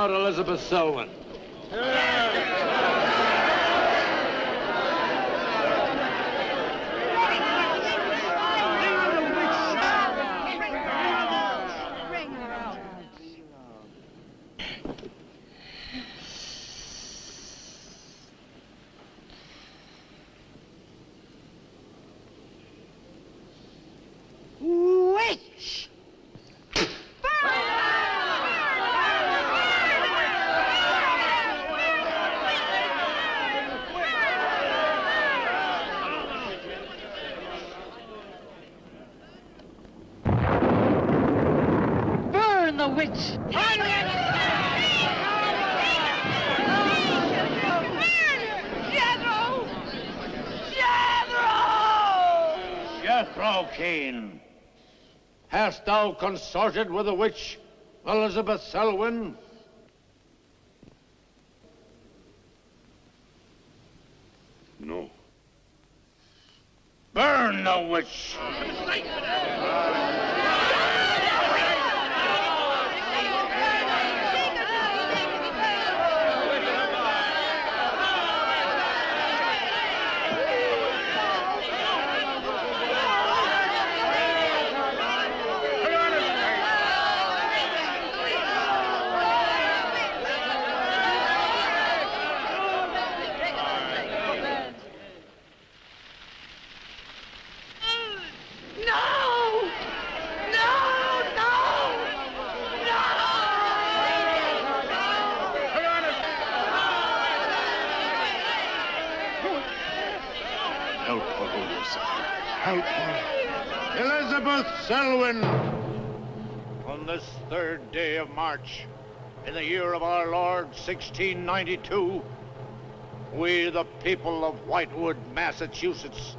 out Elizabeth Selwyn. Witch! Burn the witch! Jethro Kane, hast thou consorted with the witch Elizabeth Selwyn? No. Burn the witch! Help her, Lucifer. Help her. Elizabeth Selwyn, on this 3rd day of March, in the year of our Lord, 1692, we, the people of Whitewood, Massachusetts,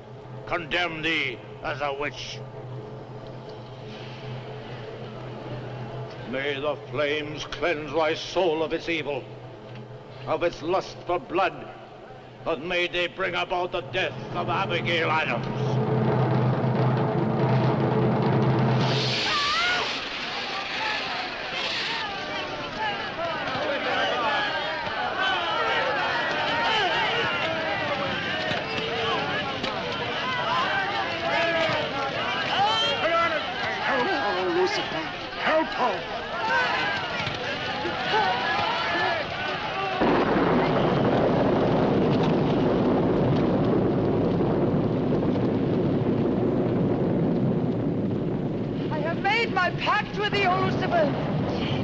condemn thee as a witch. May the flames cleanse thy soul of its evil, of its lust for blood, but may they bring about the death of Abigail Adams. Help her, Lucifer. Help her. My pact with thee, O Lucifer.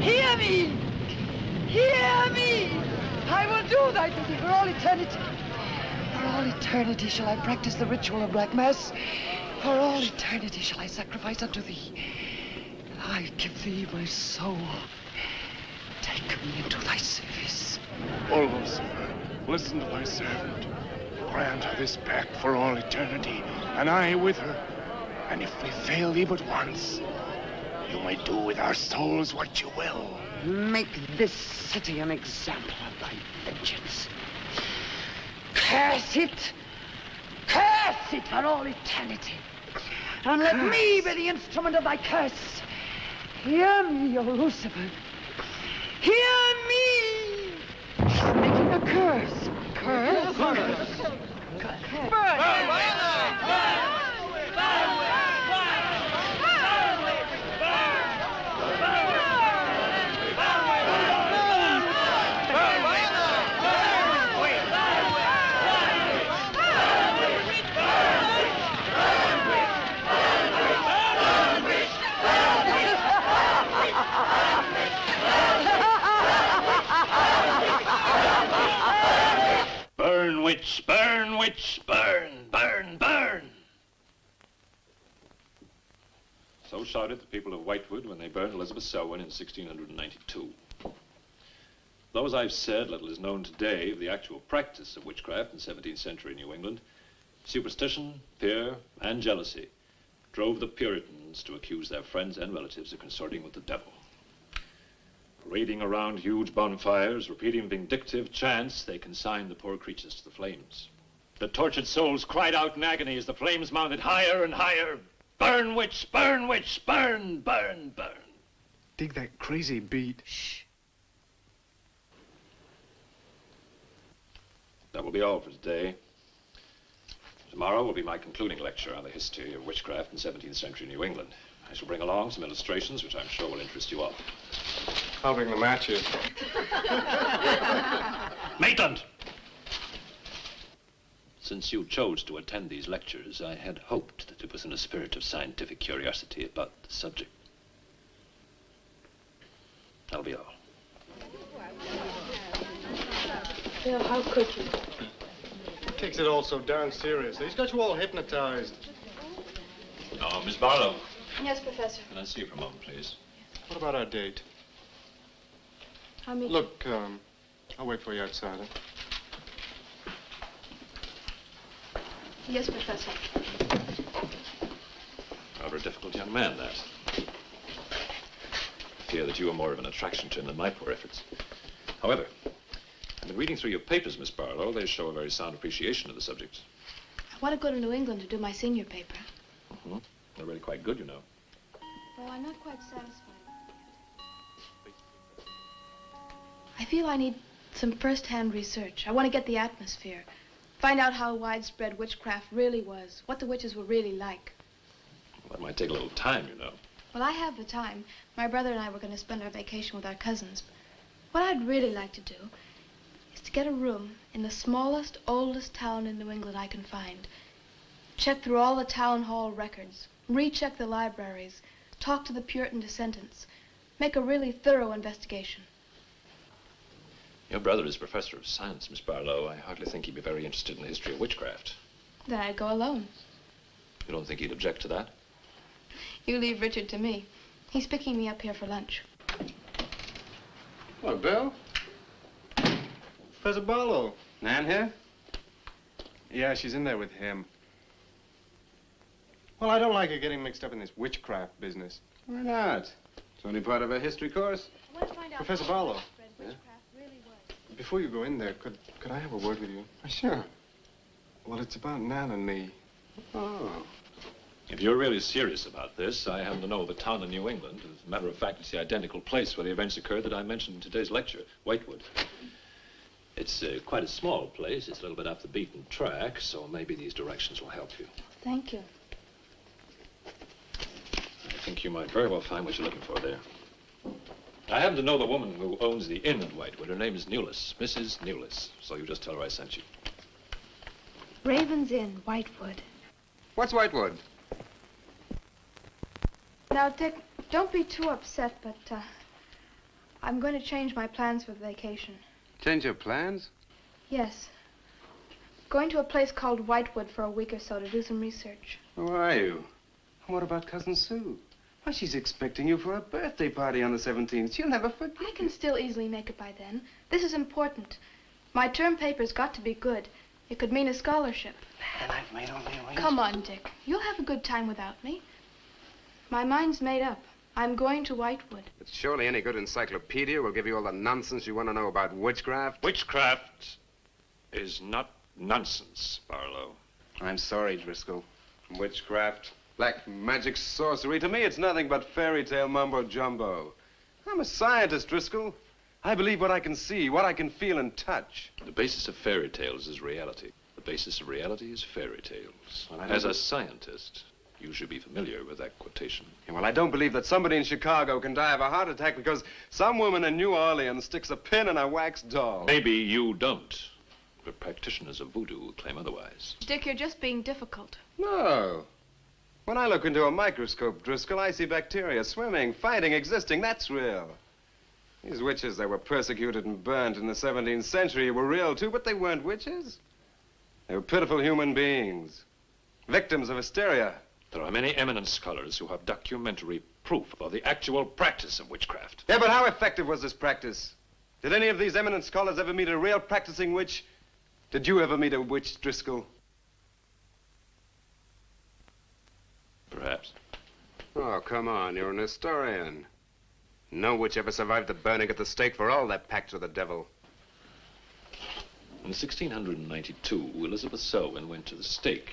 Hear me! Hear me! I will do thy bidding for all eternity. For all eternity shall I practice the ritual of Black Mass. For all eternity shall I sacrifice unto thee. I give thee my soul. Take me into thy service. O Lucifer, listen to thy servant. Grant her this pact for all eternity, and I with her. And if we fail thee but once, you may do with our souls what you will. Make this city an example of thy vengeance. Curse it! Curse it for all eternity! And let me be the instrument of thy curse. Hear me, O Lucifer. Hear me! Making a curse. Curse? Burn, witch, burn, witch, burn, burn, burn. So shouted the people of Whitewood when they burned Elizabeth Selwyn in 1692. Though, as I've said, little is known today of the actual practice of witchcraft in 17th century New England, superstition, fear, and jealousy drove the Puritans to accuse their friends and relatives of consorting with the devil. Parading around huge bonfires, repeating vindictive chants, they consigned the poor creatures to the flames. The tortured souls cried out in agony as the flames mounted higher and higher. Burn, witch, burn, witch, burn, burn, burn. Dig that crazy beat. Shh. That will be all for today. Tomorrow will be my concluding lecture on the history of witchcraft in 17th century New England. I shall bring along some illustrations which I'm sure will interest you all. I'll bring the matches. Maitland! Since you chose to attend these lectures, I had hoped that it was in a spirit of scientific curiosity about the subject. That'll be all. Bill, how could you? He takes it all so darn seriously. He's got you all hypnotized. Oh, Miss Barlow. Yes, Professor. Can I see you for a moment, please? What about our date? I'll meet Look, I'll wait for you outside. Huh? Yes, Professor. Rather a difficult young man, that. I fear that you are more of an attraction to him than my poor efforts. However, I've been reading through your papers, Miss Barlow. They show a very sound appreciation of the subject. I want to go to New England to do my senior paper. Mm-hmm. They're really quite good, you know. Well, I'm not quite satisfied. I feel I need some first-hand research. I want to get the atmosphere. Find out how widespread witchcraft really was, what the witches were really like. Well, that might take a little time, you know. Well, I have the time. My brother and I were going to spend our vacation with our cousins. What I'd really like to do is to get a room in the smallest, oldest town in New England I can find. Check through all the town hall records, recheck the libraries, talk to the Puritan descendants, make a really thorough investigation. Your brother is professor of science, Miss Barlow. I hardly think he'd be very interested in the history of witchcraft. Then I'd go alone. You don't think he'd object to that? You leave Richard to me. He's picking me up here for lunch. Hello, Bill. Professor Barlow. Nan here? Yeah, she's in there with him. Well, I don't like her getting mixed up in this witchcraft business. Why not? It's only part of a history course. I want to find out Professor how Barlow. widespread witchcraft really was. Before you go in there, could I have a word with you? Sure. Well, it's about Nan and me. Oh. If you're really serious about this, I happen to know of a town in New England. As a matter of fact, it's the identical place where the events occurred that I mentioned in today's lecture, Whitewood. It's quite a small place. It's a little bit off the beaten track, so maybe these directions will help you. Thank you. I think you might very well find what you're looking for there. I happen to know the woman who owns the inn at Whitewood. Her name is Newless, Mrs. Newless. So you just tell her I sent you. Raven's Inn, Whitewood. What's Whitewood? Now, Dick, don't be too upset, but I'm going to change my plans for the vacation. Change your plans? Yes. Going to a place called Whitewood for a week or so to do some research. Who are you? And what about Cousin Sue? Why, she's expecting you for a birthday party on the 17th. She'll never forget. I can still easily make it by then. This is important. My term paper's got to be good. It could mean a scholarship. And I've made all the arrangements. Come on, Dick. You'll have a good time without me. My mind's made up. I'm going to Whitewood. But surely any good encyclopedia will give you all the nonsense you want to know about witchcraft. Witchcraft is not nonsense, Barlow. I'm sorry, Driscoll. Witchcraft, black magic, sorcery. To me, it's nothing but fairy tale mumbo-jumbo. I'm a scientist, Driscoll. I believe what I can see, what I can feel and touch. The basis of fairy tales is reality. The basis of reality is fairy tales. Well, As a scientist, you should be familiar with that quotation. Yeah, well, I don't believe that somebody in Chicago can die of a heart attack because some woman in New Orleans sticks a pin in a wax doll. Maybe you don't, but practitioners of voodoo claim otherwise. Dick, you're just being difficult. No. When I look into a microscope, Driscoll, I see bacteria swimming, fighting, existing. That's real. These witches that were persecuted and burnt in the 17th century were real, too, but they weren't witches. They were pitiful human beings, victims of hysteria. There are many eminent scholars who have documentary proof of the actual practice of witchcraft. Yeah, but how effective was this practice? Did any of these eminent scholars ever meet a real practicing witch? Did you ever meet a witch, Driscoll? Perhaps. Oh, come on, you're an historian. No witch ever survived the burning at the stake for all their pact with the devil. In 1692, Elizabeth Selwyn went to the stake.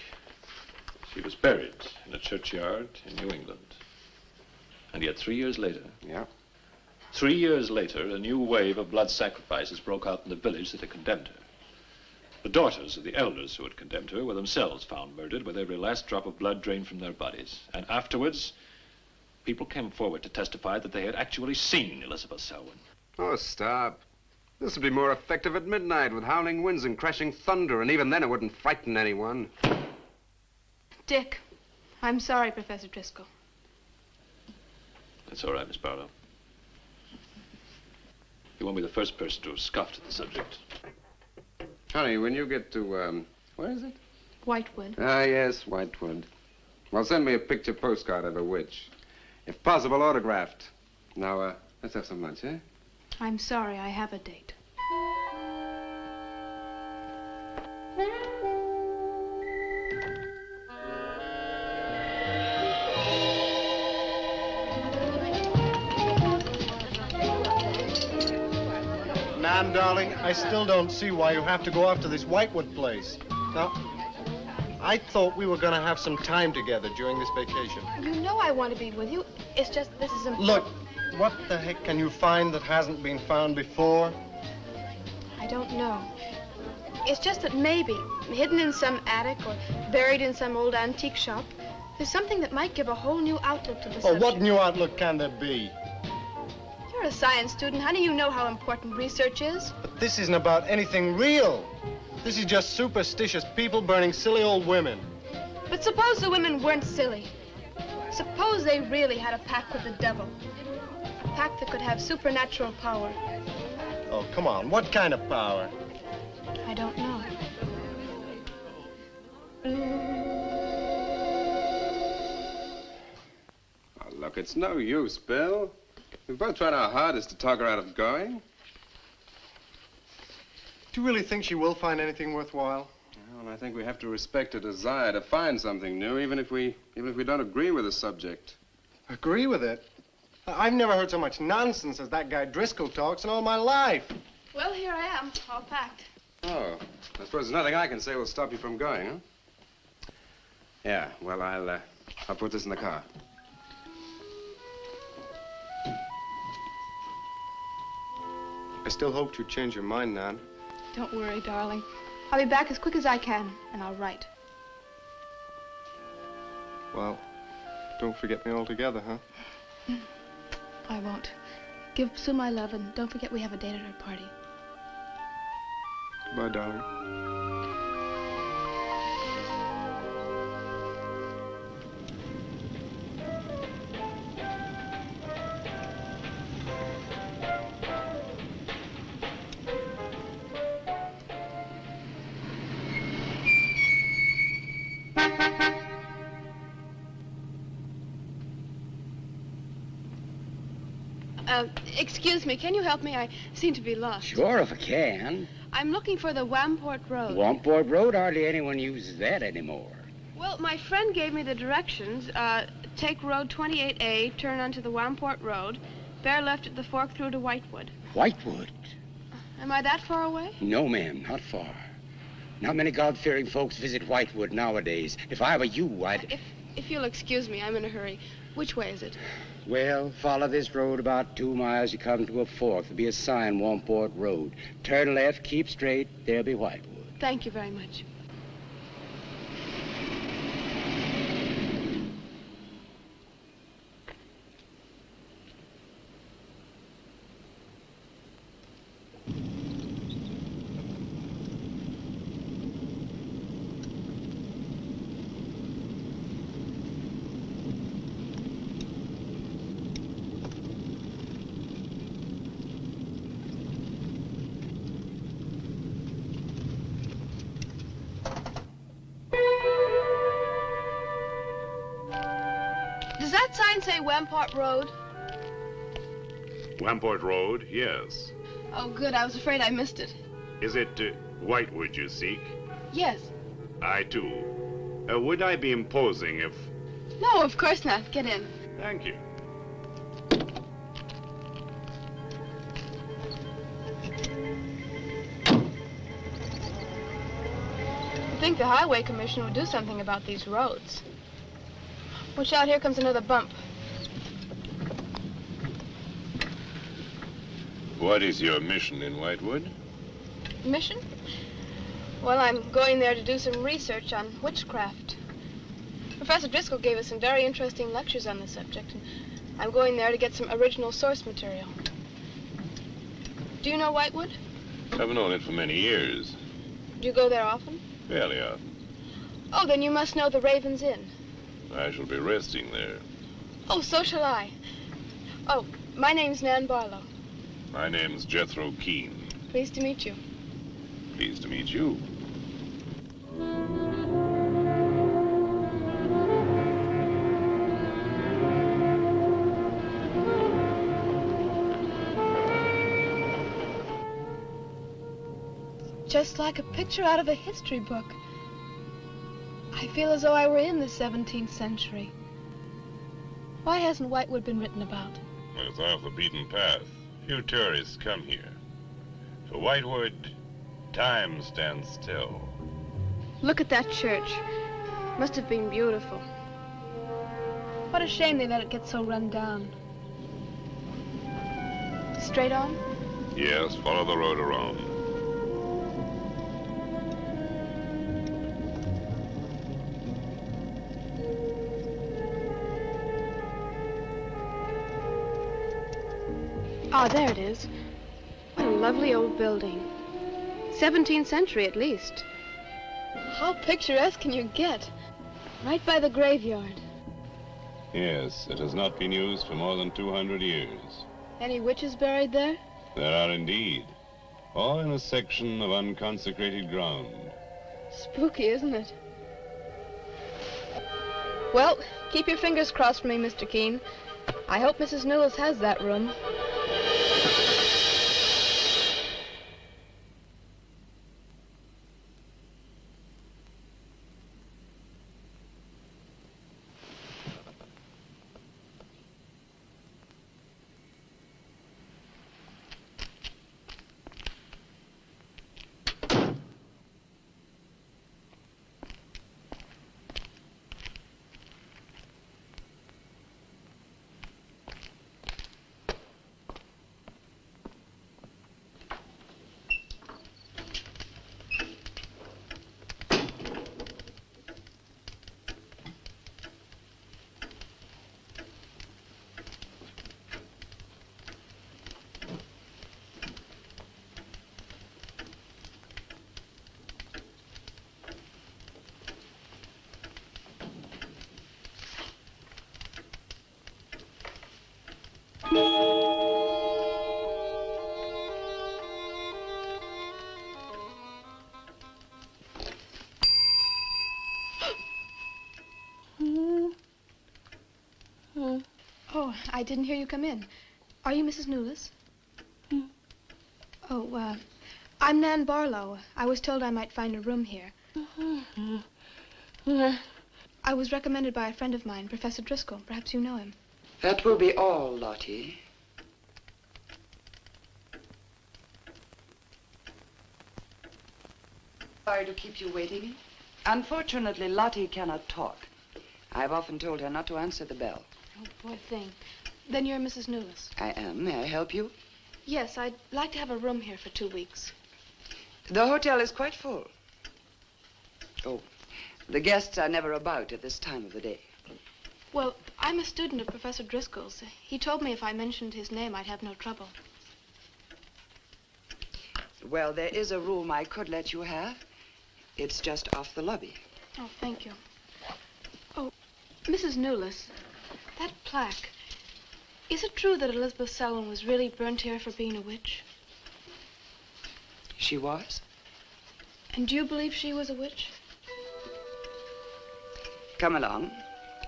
She was buried in a churchyard in New England. And yet 3 years later... Yeah? 3 years later, a new wave of blood sacrifices broke out in the village that had condemned her. The daughters of the elders who had condemned her were themselves found murdered with every last drop of blood drained from their bodies. And afterwards, people came forward to testify that they had actually seen Elizabeth Selwyn. Oh, stop. This would be more effective at midnight with howling winds and crashing thunder, and even then it wouldn't frighten anyone. Dick, I'm sorry, Professor Driscoll. That's all right, Miss Barlow. You won't be the first person to have scoffed at the subject. Honey, when you get to, where is it? Whitewood. Ah, yes, Whitewood. Well, send me a picture postcard of a witch. If possible, autographed. Now, let's have some lunch, eh? I'm sorry, I have a date. Nan, darling, I still don't see why you have to go off to this Whitewood place. Now, I thought we were going to have some time together during this vacation. You know I want to be with you. It's just this is important. Look, what the heck can you find that hasn't been found before? I don't know. It's just that maybe, hidden in some attic or buried in some old antique shop, there's something that might give a whole new outlook to the subject. Oh, what new outlook can there be? You're a science student, honey. You know how important research is. But this isn't about anything real. This is just superstitious people burning silly old women. But suppose the women weren't silly. Suppose they really had a pact with the devil. A pact that could have supernatural power. Oh, come on. What kind of power? I don't know. Oh, look, it's no use, Bill. We've both tried our hardest to talk her out of going. Do you really think she will find anything worthwhile? Well, I think we have to respect her desire to find something new, even if we don't agree with the subject. Agree with it? I've never heard so much nonsense as that guy Driscoll talks in all my life. Well, here I am, all packed. Oh, I suppose there's nothing I can say will stop you from going, huh? Yeah, well, I'll put this in the car. I still hoped you'd change your mind, Nan. Don't worry, darling. I'll be back as quick as I can, and I'll write. Well, don't forget me altogether, huh? I won't. Give Sue my love, and don't forget we have a date at her party. Goodbye, darling. Excuse me, can you help me? I seem to be lost. Sure, if I can. I'm looking for the Wamport Road. Wamport Road, hardly anyone uses that anymore. Well, my friend gave me the directions. Take Road 28A, turn onto the Wamport Road, bear left at the fork through to Whitewood. Whitewood? Am I that far away? No, ma'am, not far. Not many God-fearing folks visit Whitewood nowadays. If I were you, I'd... If you'll excuse me, I'm in a hurry. Which way is it? Well, follow this road about 2 miles. You come to a fork. There'll be a sign, Wamport Road. Turn left, keep straight. There'll be Whitewood. Thank you very much. Does that sign say Wamport Road? Wamport Road, yes. Oh, good. I was afraid I missed it. Is it Whitewood you seek? Yes. I, too. Would I be imposing if... No, of course not. Get in. Thank you. I think the Highway Commission would do something about these roads. Watch out, here comes another bump. What is your mission in Whitewood? Mission? Well, I'm going there to do some research on witchcraft. Professor Driscoll gave us some very interesting lectures on the subject, and I'm going there to get some original source material. Do you know Whitewood? I've known it for many years. Do you go there often? Fairly often. Oh, then you must know the Raven's Inn. I shall be resting there. Oh, so shall I. Oh, my name's Nan Barlow. My name's Jethro Keene. Pleased to meet you. Pleased to meet you. Just like a picture out of a history book. I feel as though I were in the 17th century. Why hasn't Whitewood been written about? It's off the beaten path. Few tourists come here. For Whitewood, time stands still. Look at that church. Must have been beautiful. What a shame they let it get so run down. Straight on? Yes, follow the road around. Ah, there it is. What a lovely old building. 17th century at least. How picturesque can you get? Right by the graveyard. Yes, it has not been used for more than 200 years. Any witches buried there? There are indeed. All in a section of unconsecrated ground. Spooky, isn't it? Well, keep your fingers crossed for me, Mr. Keene. I hope Mrs. Newlis has that room. Oh, I didn't hear you come in. Are you Mrs. Newlis? Oh, I'm Nan Barlow. I was told I might find a room here. I was recommended by a friend of mine, Professor Driscoll. Perhaps you know him. That will be all, Lottie. Sorry to keep you waiting. Unfortunately, Lottie cannot talk. I've often told her not to answer the bell. Oh, poor thing. Then you're Mrs. Newlis. I am. May I help you? Yes, I'd like to have a room here for 2 weeks. The hotel is quite full. Oh, the guests are never about at this time of the day. Well, I'm a student of Professor Driscoll's. He told me if I mentioned his name, I'd have no trouble. Well, there is a room I could let you have. It's just off the lobby. Oh, thank you. Oh, Mrs. Newlis, that plaque. Is it true that Elizabeth Selwyn was really burnt here for being a witch? She was? And do you believe she was a witch? Come along.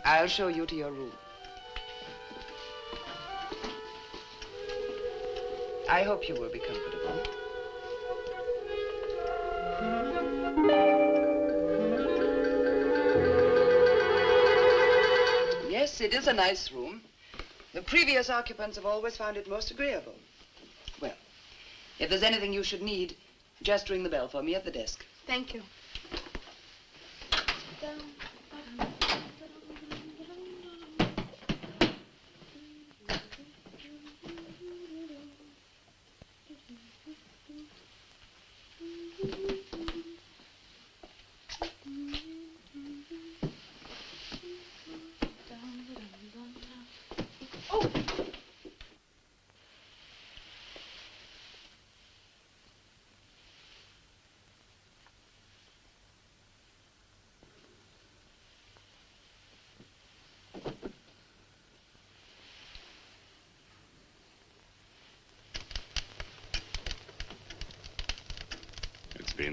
I'll show you to your room. I hope you will be comfortable. Yes, it is a nice room. The previous occupants have always found it most agreeable. Well, if there's anything you should need, just ring the bell for me at the desk. Thank you.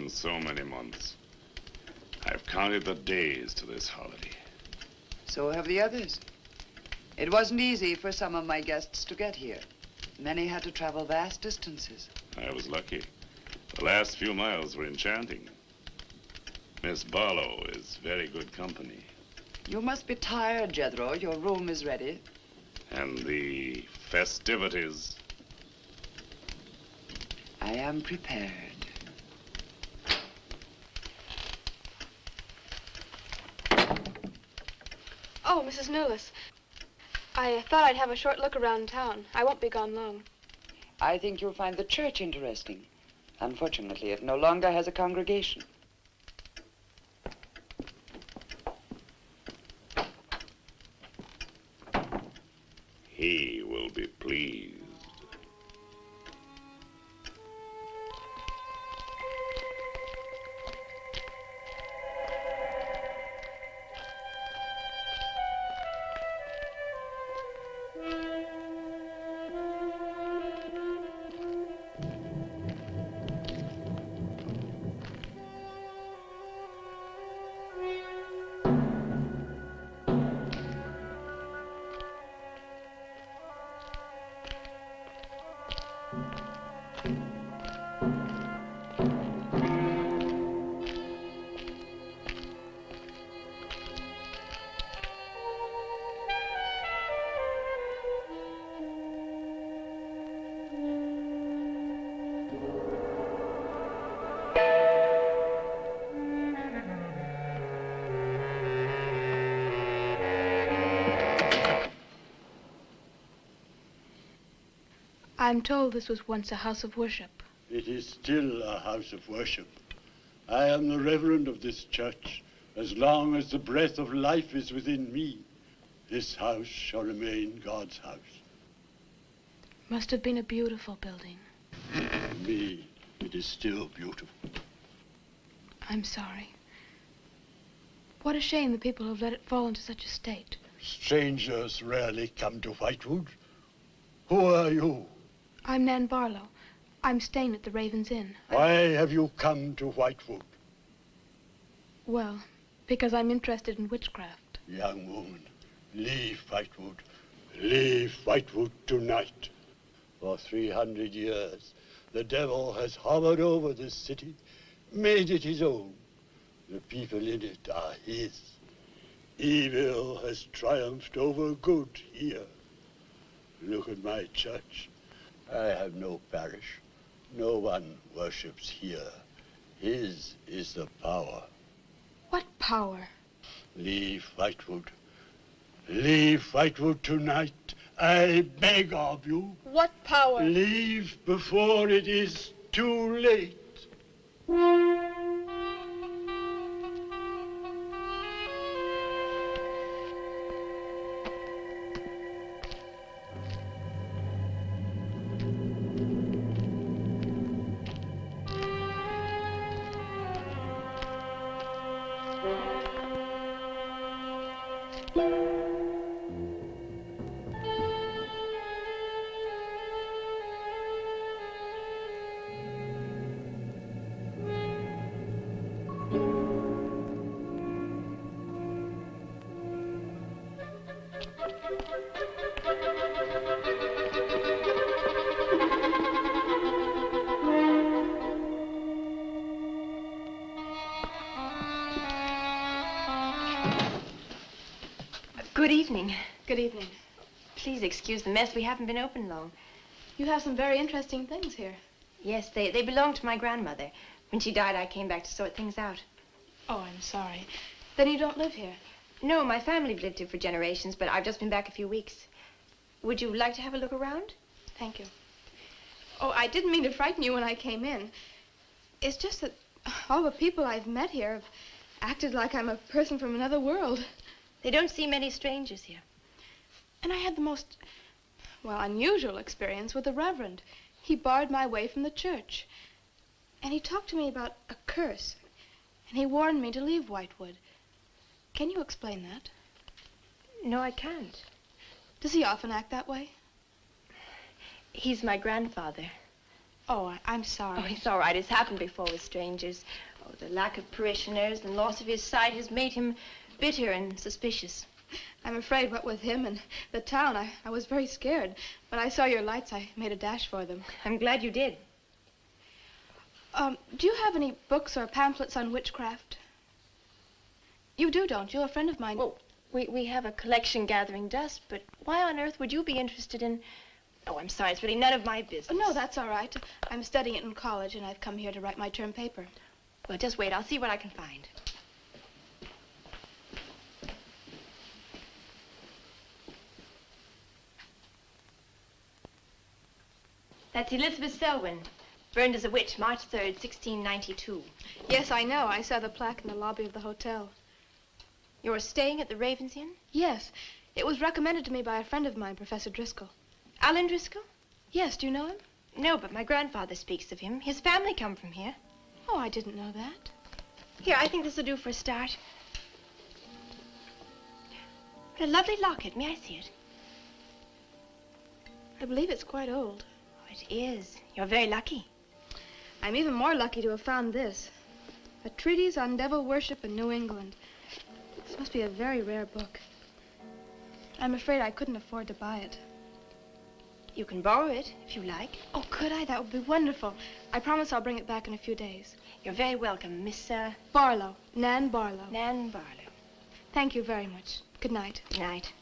been so many months. I've counted the days to this holiday. So have the others. It wasn't easy for some of my guests to get here. Many had to travel vast distances. I was lucky. The last few miles were enchanting. Miss Barlow is very good company. You must be tired, Jethro. Your room is ready. And the festivities. I am prepared. Oh, Mrs. Newless. I thought I'd have a short look around town. I won't be gone long. I think you'll find the church interesting. Unfortunately, it no longer has a congregation. He will be pleased. I'm told this was once a house of worship. It is still a house of worship. I am the reverend of this church. As long as the breath of life is within me, this house shall remain God's house. Must have been a beautiful building. For me, it is still beautiful. I'm sorry. What a shame the people have let it fall into such a state. Strangers rarely come to Whitewood. Who are you? I'm Nan Barlow. I'm staying at the Raven's Inn. Why have you come to Whitewood? Well, because I'm interested in witchcraft. Young woman, leave Whitewood. Leave Whitewood tonight. For 300 years, the devil has hovered over this city, made it his own. The people in it are his. Evil has triumphed over good here. Look at my church. I have no parish. No one worships here. His is the power. What power? Leave Whitewood. Leave Whitewood tonight. I beg of you. What power? Leave before it is too late. Good evening. Good evening. Please excuse the mess. We haven't been open long. You have some very interesting things here. Yes, they belonged to my grandmother. When she died, I came back to sort things out. Oh, I'm sorry. Then you don't live here? No, my family have lived here for generations, but I've just been back a few weeks. Would you like to have a look around? Thank you. Oh, I didn't mean to frighten you when I came in. It's just that all the people I've met here have acted like I'm a person from another world. They don't see many strangers here. And I had the most, well, unusual experience with the Reverend. He barred my way from the church. And he talked to me about a curse. And he warned me to leave Whitewood. Can you explain that? No, I can't. Does he often act that way? He's my grandfather. Oh, I'm sorry. Oh, it's all right. It's happened before with strangers. Oh, the lack of parishioners and loss of his sight has made him bitter and suspicious. I'm afraid what with him and the town, I was very scared. When I saw your lights, I made a dash for them. I'm glad you did. Do you have any books or pamphlets on witchcraft? You do, don't you? A friend of mine... Well, we have a collection gathering dust, but why on earth would you be interested in... Oh, I'm sorry. It's really none of my business. No, that's all right. I'm studying it in college, and I've come here to write my term paper. Well, just wait. I'll see what I can find. That's Elizabeth Selwyn, burned as a witch, March 3rd, 1692. Yes, I know. I saw the plaque in the lobby of the hotel. You're staying at the Ravens Inn? Yes. It was recommended to me by a friend of mine, Professor Driscoll. Alan Driscoll? Yes, do you know him? No, but my grandfather speaks of him. His family come from here. Oh, I didn't know that. Here, I think this will do for a start. What a lovely locket. May I see it? I believe it's quite old. Oh, it is. You're very lucky. I'm even more lucky to have found this. A treatise on devil worship in New England. This must be a very rare book. I'm afraid I couldn't afford to buy it. You can borrow it, if you like. Oh, could I? That would be wonderful. I promise I'll bring it back in a few days. You're very welcome, Miss, Barlow. Nan Barlow. Nan Barlow. Thank you very much. Good night. Good night.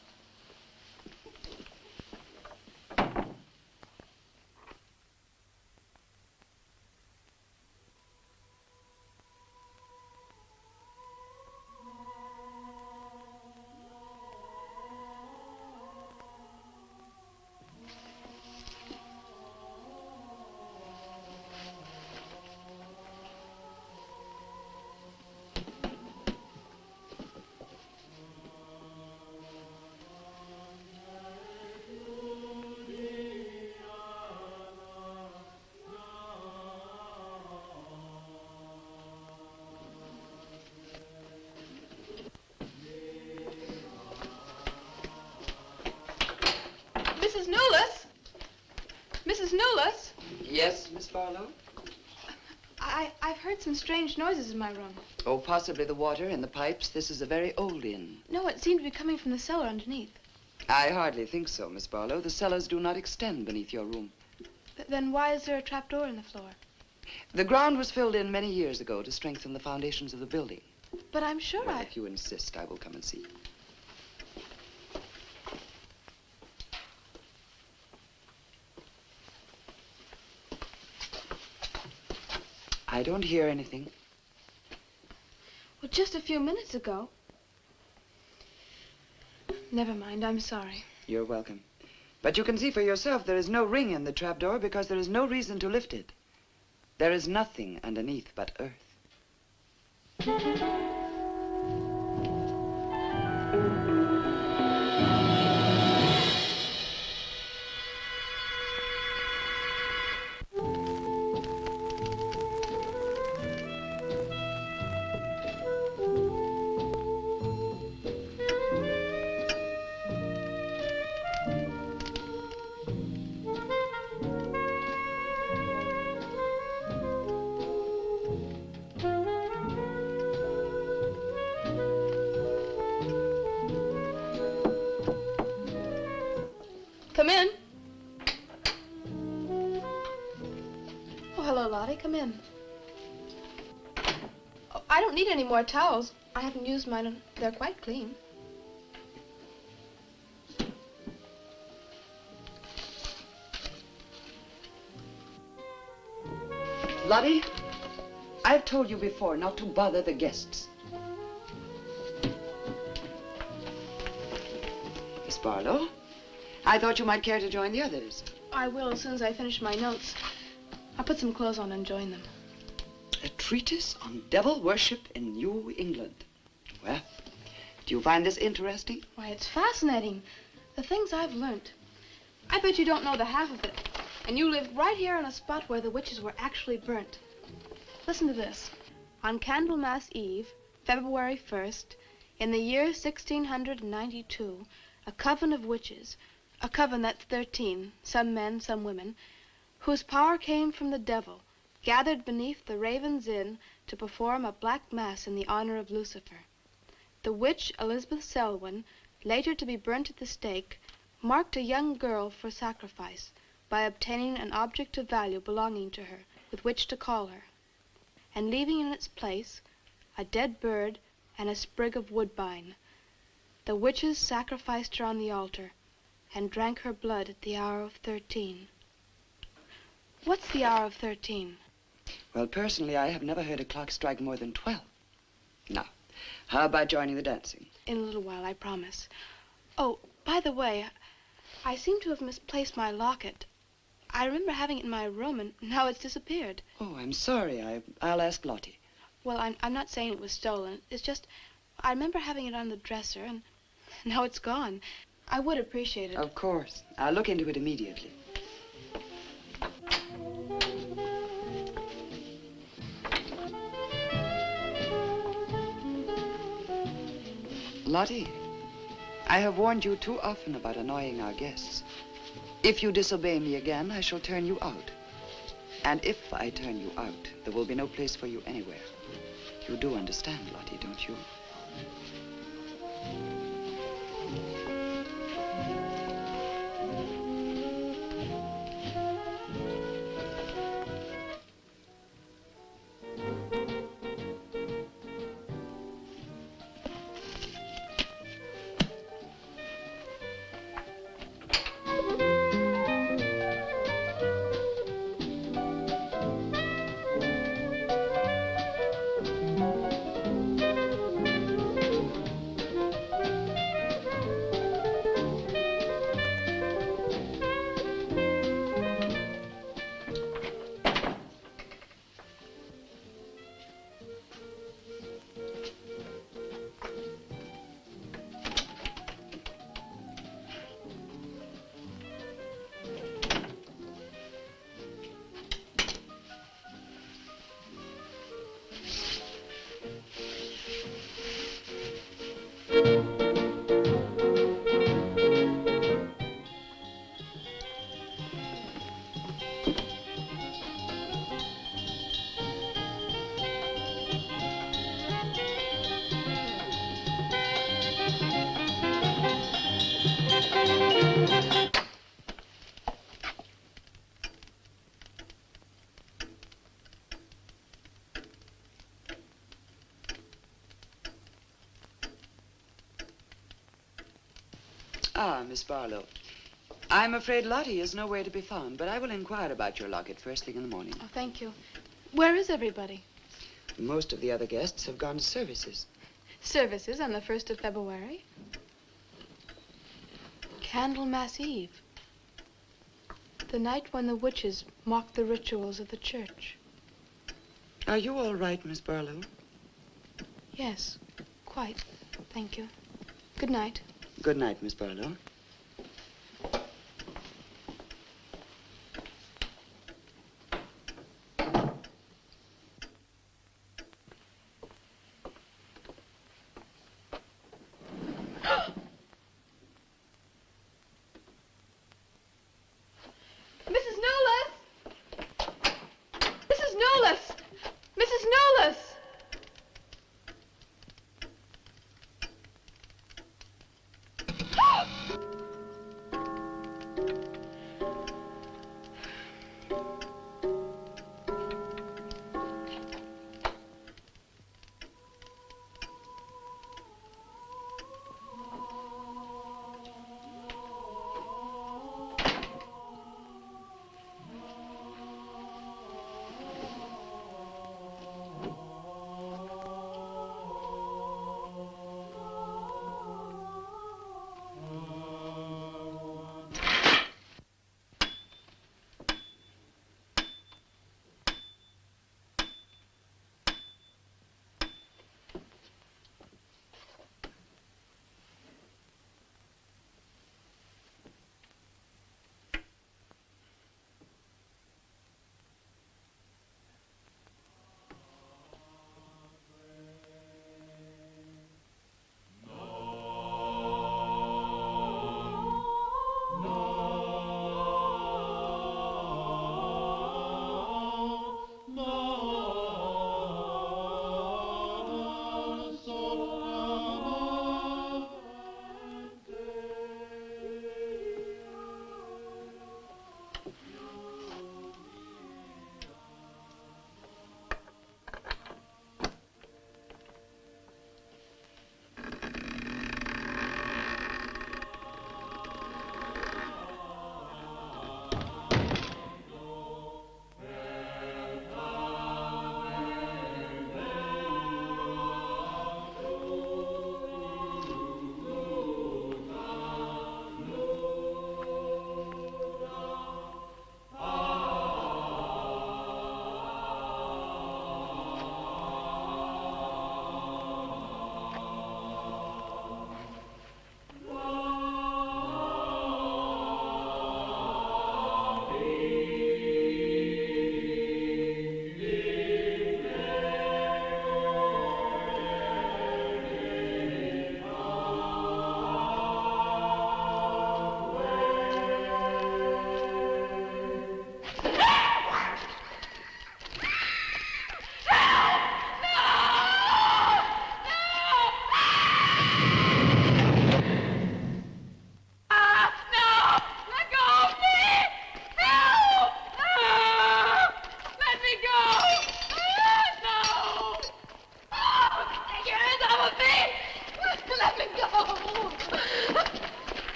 Mrs. Newless? Mrs. Newless? Yes, Miss Barlow? I've heard some strange noises in my room. Oh, possibly the water and the pipes. This is a very old inn. No, it seemed to be coming from the cellar underneath. I hardly think so, Miss Barlow. The cellars do not extend beneath your room. Then why is there a trapdoor in the floor? The ground was filled in many years ago to strengthen the foundations of the building. But I'm sure Well, if you insist, I will come and see. I don't hear anything. Well, just a few minutes ago. Never mind, I'm sorry. You're welcome. But you can see for yourself there is no ring in the trapdoor because there is no reason to lift it. There is nothing underneath but earth. Come in. Oh, hello, Lottie. Come in. Oh, I don't need any more towels. I haven't used mine, and they're quite clean. Lottie, I've told you before not to bother the guests. Miss Barlow, I thought you might care to join the others. I will as soon as I finish my notes. I'll put some clothes on and join them. A treatise on devil worship in New England. Well, do you find this interesting? Why, it's fascinating. The things I've learned. I bet you don't know the half of it. And you lived right here on a spot where the witches were actually burnt. Listen to this. On Candlemas Eve, February 1st, in the year 1692, a coven of witches, a coven that's 13, some men, some women, whose power came from the devil, gathered beneath the Raven's Inn to perform a black mass in the honor of Lucifer. The witch Elizabeth Selwyn, later to be burnt at the stake, marked a young girl for sacrifice by obtaining an object of value belonging to her with which to call her, and leaving in its place a dead bird and a sprig of woodbine. The witches sacrificed her on the altar and drank her blood at the hour of 13. What's the hour of 13? Well, personally, I have never heard a clock strike more than 12. Now, how about joining the dancing? In a little while, I promise. Oh, by the way, I seem to have misplaced my locket. I remember having it in my room, and now it's disappeared. Oh, I'm sorry. I'll ask Lottie. Well, I'm not saying it was stolen. It's just, I remember having it on the dresser, and now it's gone. I would appreciate it. Of course. I'll look into it immediately. Lottie, I have warned you too often about annoying our guests. If you disobey me again, I shall turn you out. And if I turn you out, there will be no place for you anywhere. You do understand, Lottie, don't you? Ah, Miss Barlow. I'm afraid Lottie is nowhere to be found, but I will inquire about your locket first thing in the morning. Oh, thank you. Where is everybody? Most of the other guests have gone to services. Services on the 1st of February? Candlemas Eve. The night when the witches mocked the rituals of the church. Are you all right, Miss Barlow? Yes, quite. Thank you. Good night. Good night, Miss Barlow. Mrs. Knowles! Mrs. Knowles! Mrs. Knowles!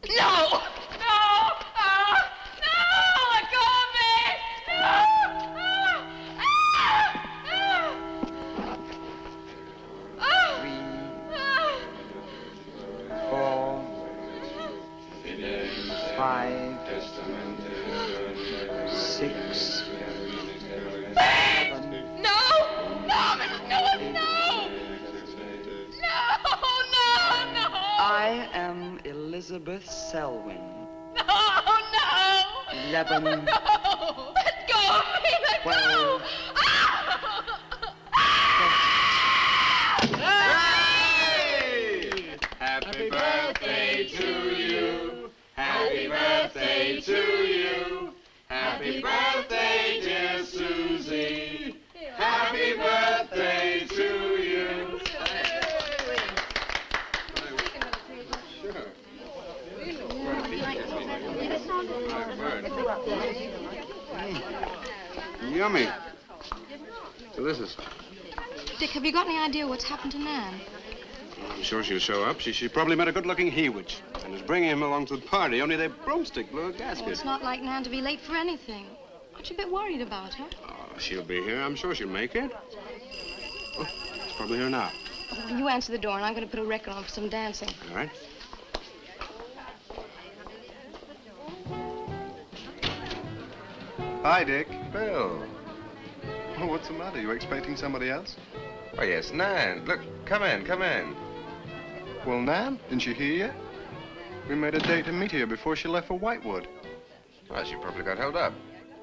No! No! No! Let go of me! No! 5, 6, 7. No! No, Mrs. Newell, no! No! No! No! I am Elizabeth Selwyn. No! No! 11. No! Let go of me! Let 12. go! Happy birthday to you. Happy birthday to you. Happy birthday, dear Susie. Happy birthday to you. Yummy. Delicious. Dick, have you got any idea what's happened to Nan? I'm sure she'll show up. She probably met a good-looking Hewitt and is bringing him along to the party, only their broomstick blew a gasket. Oh, it's not like Nan to be late for anything. Aren't you a bit worried about her? Oh, she'll be here. I'm sure she'll make it. Oh, it's probably here now. Oh, you answer the door, and I'm going to put a record on for some dancing. All right. Hi, Dick. Bill. Oh, what's the matter? You expecting somebody else? Oh, yes, Nan. Look, come in, come in. Well, Nan, didn't she hear you? We made a date to meet here before she left for Whitewood. Well, she probably got held up.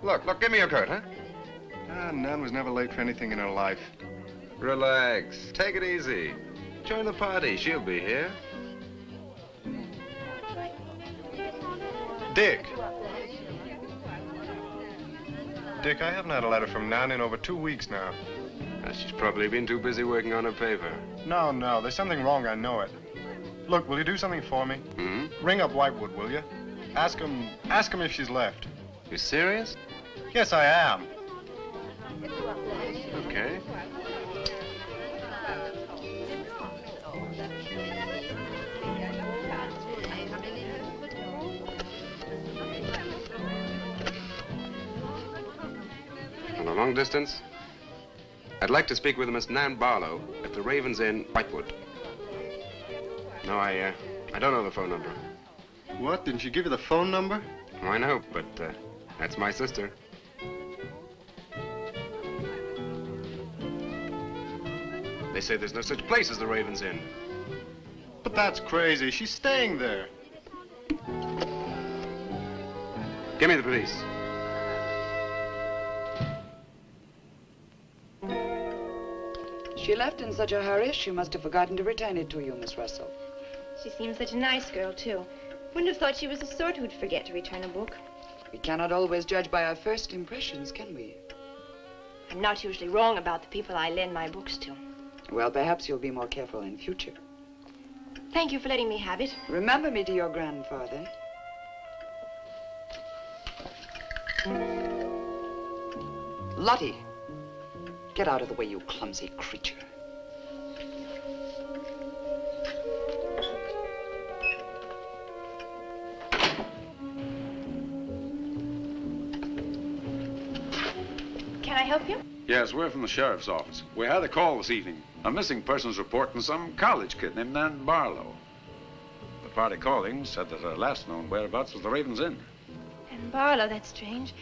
Look, give me your coat, huh? Ah, Nan was never late for anything in her life. Relax. Take it easy. Join the party. She'll be here. Dick. Dick, I haven't had a letter from Nan in over 2 weeks now. She's probably been too busy working on her paper. No, there's something wrong, I know it. Look, will you do something for me? Hmm? Ring up Whitewood, will you? Ask him if she's left. You serious? Yes, I am. Okay. On a long distance? I'd like to speak with Miss Nan Barlow at the Raven's Inn, Whitewood. No, I don't know the phone number. What? Didn't she give you the phone number? Oh, I know, but that's my sister. They say there's no such place as the Raven's Inn. But that's crazy. She's staying there. Give me the police. She left in such a hurry, she must have forgotten to return it to you, Miss Russell. She seems such a nice girl, too. Wouldn't have thought she was the sort who'd forget to return a book. We cannot always judge by our first impressions, can we? I'm not usually wrong about the people I lend my books to. Well, perhaps you'll be more careful in future. Thank you for letting me have it. Remember me to your grandfather. Lottie, get out of the way, you clumsy creature. Can I help you? Yes, we're from the sheriff's office. We had a call this evening. A missing persons report from some college kid named Nan Barlow. The party calling said that her last known whereabouts was the Raven's Inn. And Barlow, that's strange.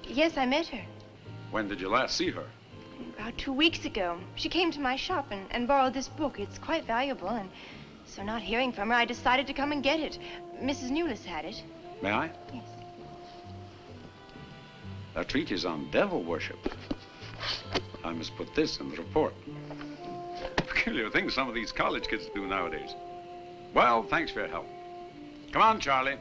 Yes, I met her. When did you last see her? About 2 weeks ago. She came to my shop and borrowed this book. It's quite valuable, and so not hearing from her, I decided to come and get it. Mrs. Newless had it. May I? Yes. That treatise on devil worship. I must put this in the report. Peculiar things some of these college kids do nowadays. Well, thanks for your help. Come on, Charlie.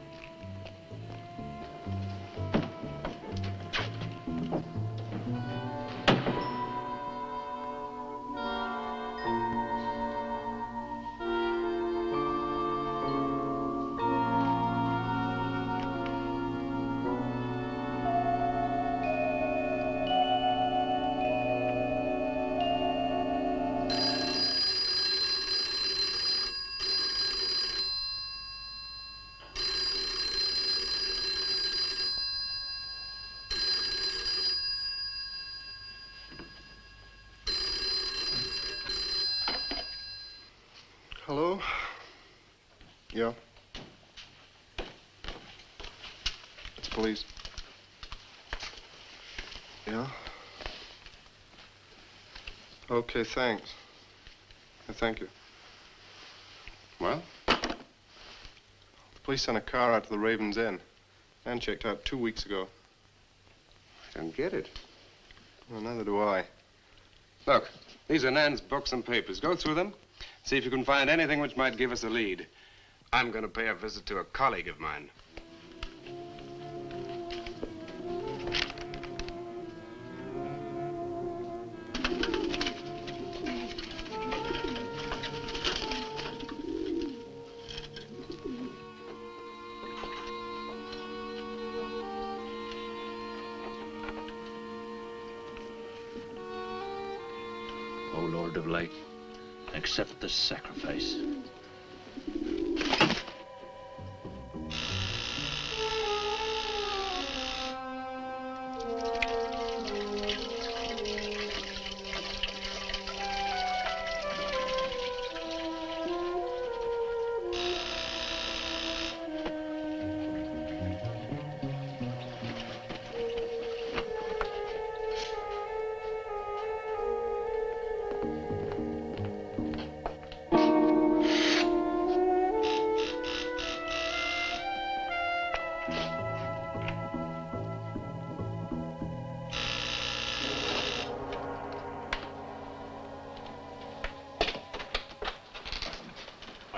Hello? Yeah? It's police. Yeah? Okay, thanks. Thank you. Well? The police sent a car out to the Raven's Inn. Nan checked out 2 weeks ago. I don't get it. Well, neither do I. Look, these are Nan's books and papers. Go through them. See if you can find anything which might give us a lead. I'm going to pay a visit to a colleague of mine. O Lord of Light, accept this sacrifice.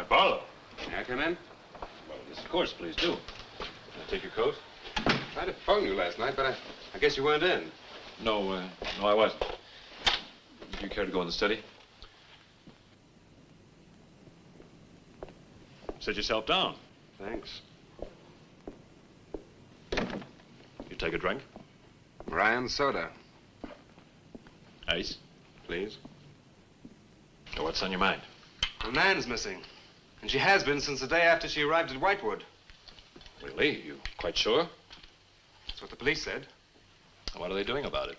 Barlow. May I come in? Well, yes, of course, please do. Can I take your coat? I tried to phone you last night, but I guess you weren't in. No, no, I wasn't. Would you care to go in the study? Sit yourself down. Thanks. You take a drink? Ryan soda. Ice? Please. So what's on your mind? Well, Nan's missing. And she has been since the day after she arrived at Whitewood. Really? You quite sure? That's what the police said. What are they doing about it?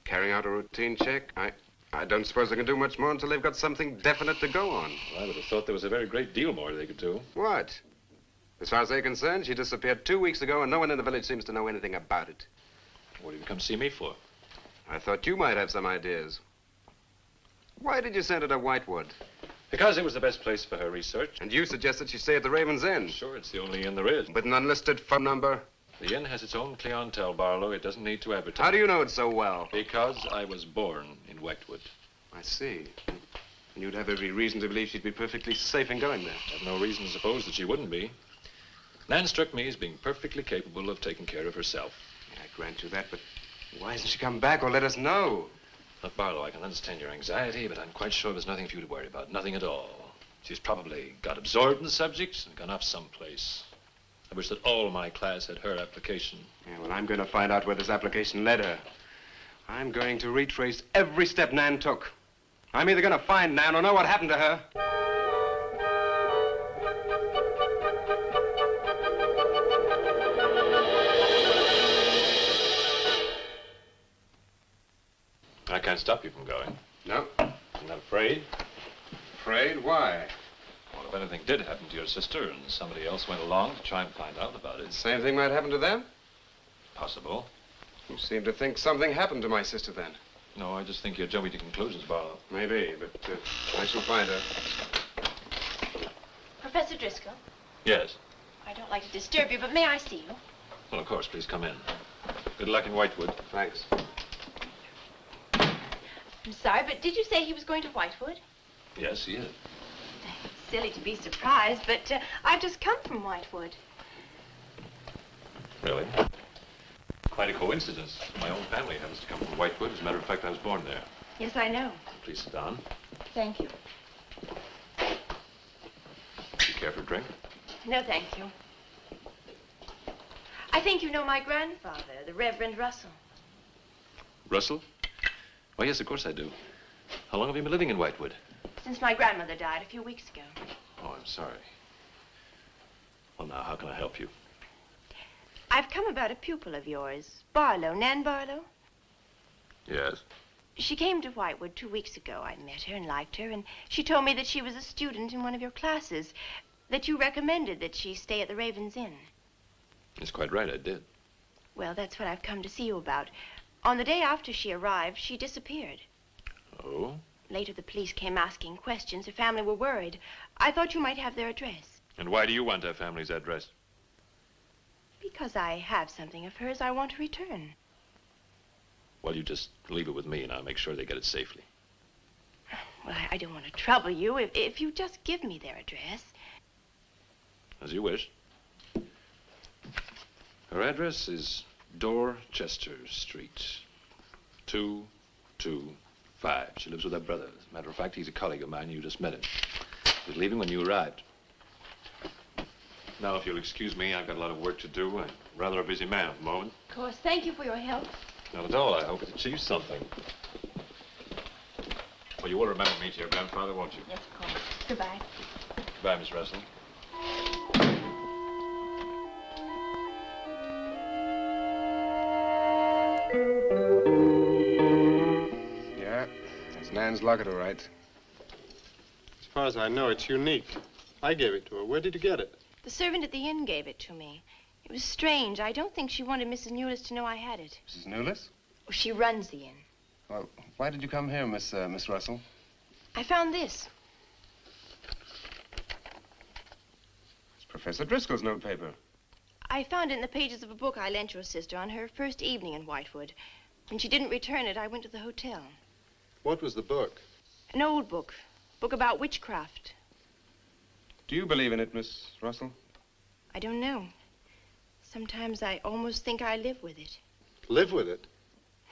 Carrying out a routine check. I don't suppose they can do much more until they've got something definite to go on. Well, I would have thought there was a very great deal more they could do. What? As far as they're concerned, she disappeared 2 weeks ago and no one in the village seems to know anything about it. What have you come to see me for? I thought you might have some ideas. Why did you send her to Whitewood? Because it was the best place for her research. And you suggested she stay at the Raven's Inn. Sure, it's the only inn there is. With an unlisted phone number? The inn has its own clientele, Barlow. It doesn't need to advertise. How do you know it so well? Because I was born in Whitewood. I see. And you'd have every reason to believe she'd be perfectly safe in going there. I have no reason to suppose that she wouldn't be. Nan struck me as being perfectly capable of taking care of herself. Yeah, I grant you that, but why hasn't she come back or let us know? Look, Barlow, I can understand your anxiety, but I'm quite sure there's nothing for you to worry about. Nothing at all. She's probably got absorbed in the subject and gone off someplace. I wish that all my class had her application. Yeah, well, I'm going to find out where this application led her. I'm going to retrace every step Nan took. I'm either going to find Nan or know what happened to her. I can't stop you from going. No. I'm not afraid. Afraid? Why? Well, if anything did happen to your sister and somebody else went along to try and find out about it. Same thing might happen to them? Possible. You seem to think something happened to my sister then. No, I just think you're jumping to conclusions, Barlow. Maybe, but I shall find her. Professor Driscoll, Yes. I don't like to disturb you, but may I see you? Well, of course, please come in. Good luck in Whitewood. Thanks. I'm sorry, but did you say he was going to Whitewood? Yes, he is. Silly to be surprised, but I've just come from Whitewood. Really? Quite a coincidence. My own family happens to come from Whitewood. As a matter of fact, I was born there. Yes, I know. Please sit down. Thank you. You care for a drink? No, thank you. I think you know my grandfather, the Reverend Russell. Russell? Oh, yes, of course I do. How long have you been living in Whitewood? Since my grandmother died a few weeks ago. Oh, I'm sorry. Well, now, how can I help you? I've come about a pupil of yours, Barlow, Nan Barlow. Yes. She came to Whitewood 2 weeks ago. I met her and liked her, and she told me that she was a student in one of your classes, that you recommended that she stay at the Raven's Inn. That's quite right, I did. Well, that's what I've come to see you about. On the day after she arrived, she disappeared. Oh? Later, the police came asking questions. Her family were worried. I thought you might have their address. And why do you want her family's address? Because I have something of hers I want to return. Well, you just leave it with me, and I'll make sure they get it safely. Well, I don't want to trouble you. If you just give me their address. As you wish. Her address is Dorchester Street, 225. She lives with her brother. As a matter of fact, he's a colleague of mine. You just met him. He was leaving when you arrived. Now, if you'll excuse me, I've got a lot of work to do. I'm rather a busy man at the moment. Of course. Thank you for your help. Not at all. I hope it achieves something. Well, you will remember me to your grandfather, won't you? Yes, of course. Goodbye. Goodbye, Miss Russell. Yeah, that's Nan's locket, all right. As far as I know, it's unique. I gave it to her. Where did you get it? The servant at the inn gave it to me. It was strange. I don't think she wanted Mrs. Newless to know I had it. Mrs. Newless? Oh, she runs the inn. Well, why did you come here, Miss Russell? I found this. It's Professor Driscoll's notepaper. I found it in the pages of a book I lent your sister on her first evening in Whitewood. When she didn't return it, I went to the hotel. What was the book? An old book. Book about witchcraft. Do you believe in it, Miss Russell? I don't know. Sometimes I almost think I live with it. Live with it?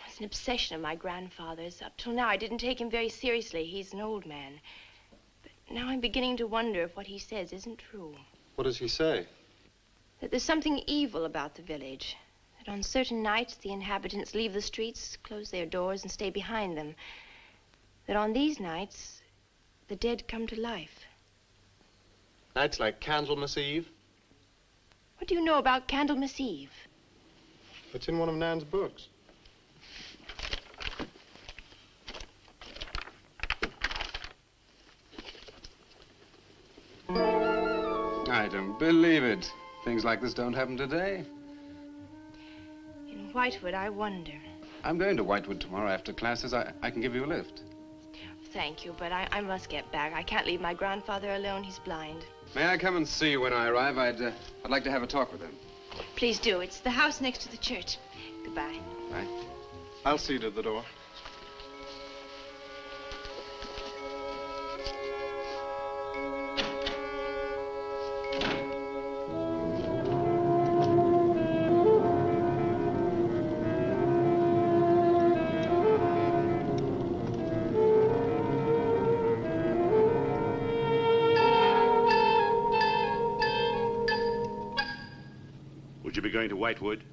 It's an obsession of my grandfather's. Up till now, I didn't take him very seriously. He's an old man. But now I'm beginning to wonder if what he says isn't true. What does he say? That there's something evil about the village. That on certain nights, the inhabitants leave the streets, close their doors, and stay behind them. That on these nights, the dead come to life. Nights like Candlemas Eve? What do you know about Candlemas Eve? It's in one of Nan's books. I don't believe it. Things like this don't happen today. In Whitewood, I wonder. I'm going to Whitewood tomorrow after classes. I can give you a lift. Thank you, but I must get back. I can't leave my grandfather alone. He's blind. May I come and see you when I arrive? I'd like to have a talk with him. Please do. It's the house next to the church. Goodbye. Bye. I'll see you to the door. Would you be going to Whitewood?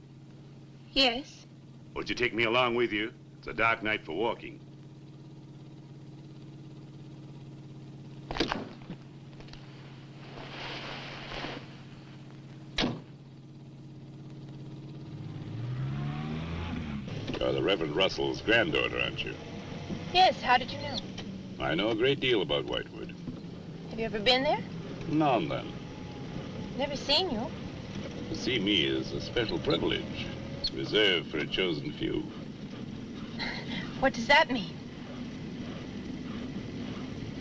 Yes. Would you take me along with you? It's a dark night for walking. You're the Reverend Russell's granddaughter, aren't you? Yes, how did you know? I know a great deal about Whitewood. Have you ever been there? Now and then. Never seen you. To see me is a special privilege. It's reserved for a chosen few. What does that mean?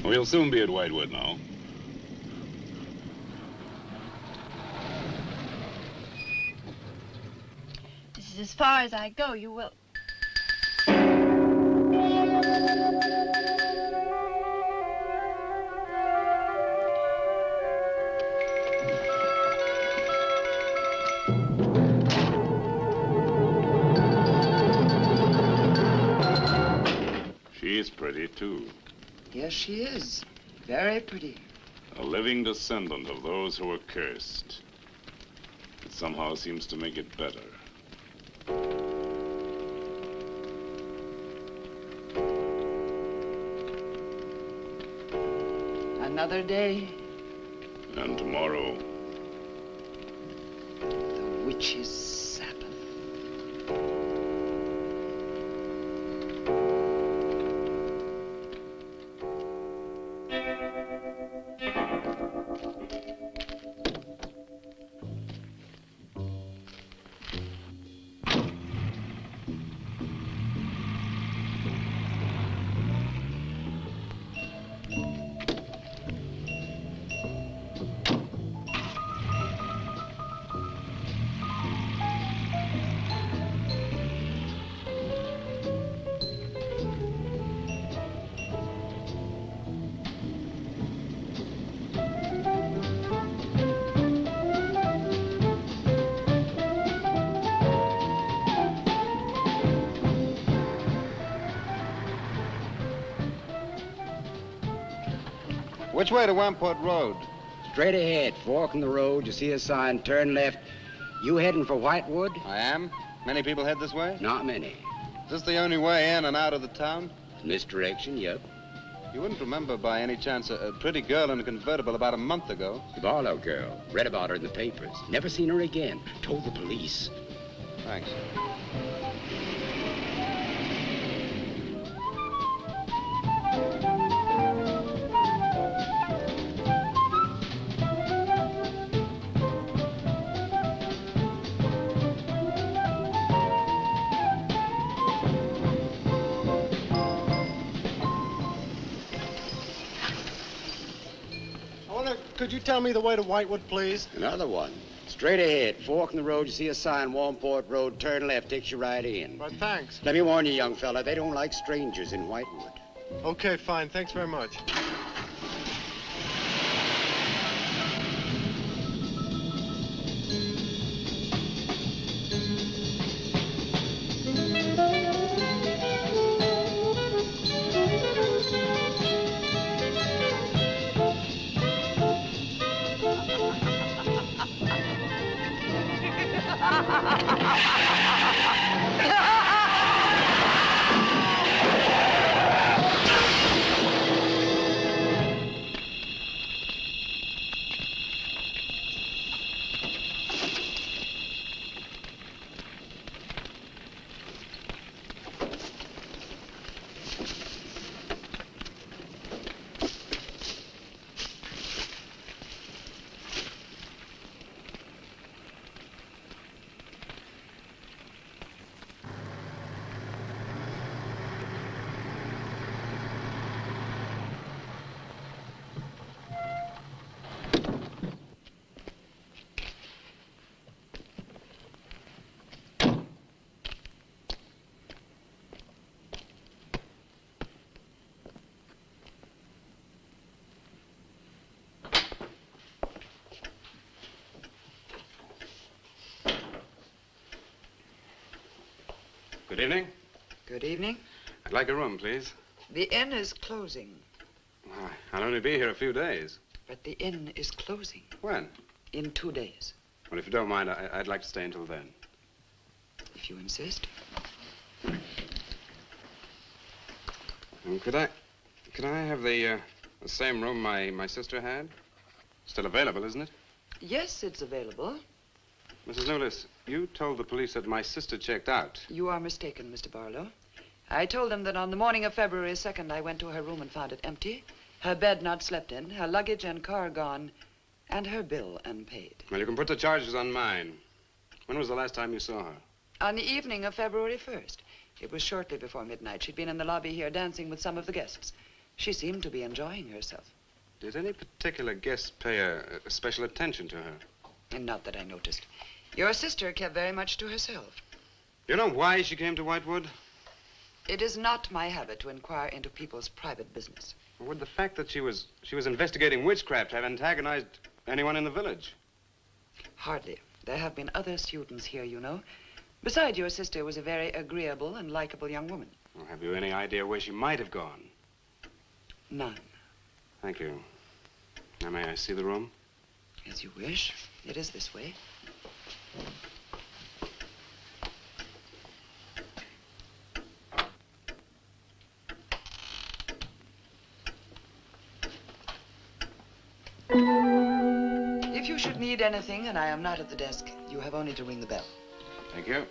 We'll soon be at Whitewood now. This is as far as I go. You will... She's pretty, too. Yes, she is. Very pretty. A living descendant of those who were cursed. It somehow seems to make it better. Another day. And tomorrow. The witch's Sabbath. Which way to Wamport Road? Straight ahead, fork in the road, you see a sign, turn left. You heading for Whitewood? I am. Many people head this way? Not many. Is this the only way in and out of the town? Misdirection, yep. You wouldn't remember by any chance a pretty girl in a convertible about a month ago? The Barlow girl. Read about her in the papers. Never seen her again. Told the police. Thanks. Could you tell me the way to Whitewood, please? Another one. Straight ahead, fork in the road, you see a sign, Wamport Road, turn left, takes you right in. But thanks. Let me warn you, young fella, they don't like strangers in Whitewood. Okay, fine. Thanks very much. Good evening. Good evening. I'd like a room, please. The inn is closing. Well, I'll only be here a few days. But the inn is closing. When? In 2 days. Well, if you don't mind, I'd like to stay until then. If you insist. Could I have the same room my sister had? Still available, isn't it? Yes, it's available. Mrs. Newless, you told the police that my sister checked out. You are mistaken, Mr. Barlow. I told them that on the morning of February 2nd, I went to her room and found it empty, her bed not slept in, her luggage and car gone, and her bill unpaid. Well, you can put the charges on mine. When was the last time you saw her? On the evening of February 1st. It was shortly before midnight. She'd been in the lobby here dancing with some of the guests. She seemed to be enjoying herself. Did any particular guest pay a special attention to her? And not that I noticed. Your sister kept very much to herself. You know why she came to Whitewood? It is not my habit to inquire into people's private business. Would the fact that she was investigating witchcraft have antagonized anyone in the village? Hardly. There have been other students here, you know. Besides, your sister was a very agreeable and likable young woman. Well, have you any idea where she might have gone? None. Thank you. Now, may I see the room? As you wish. It is this way. If you should need anything and I am not at the desk, you have only to ring the bell. Thank you.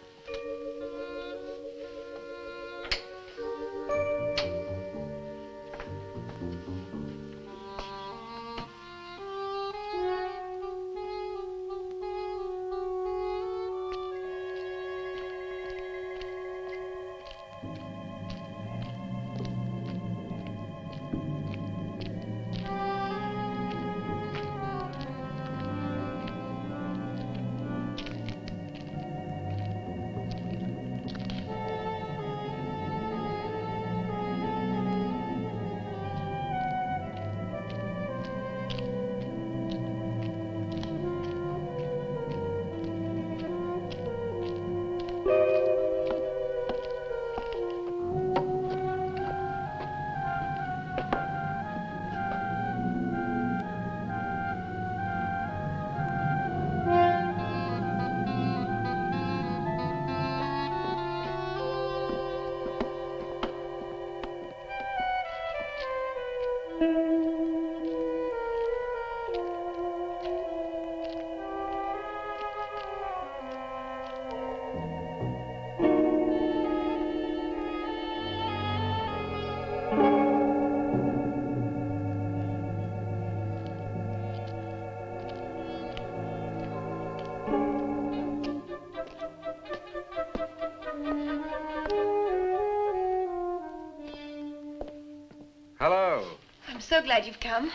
so glad you've come.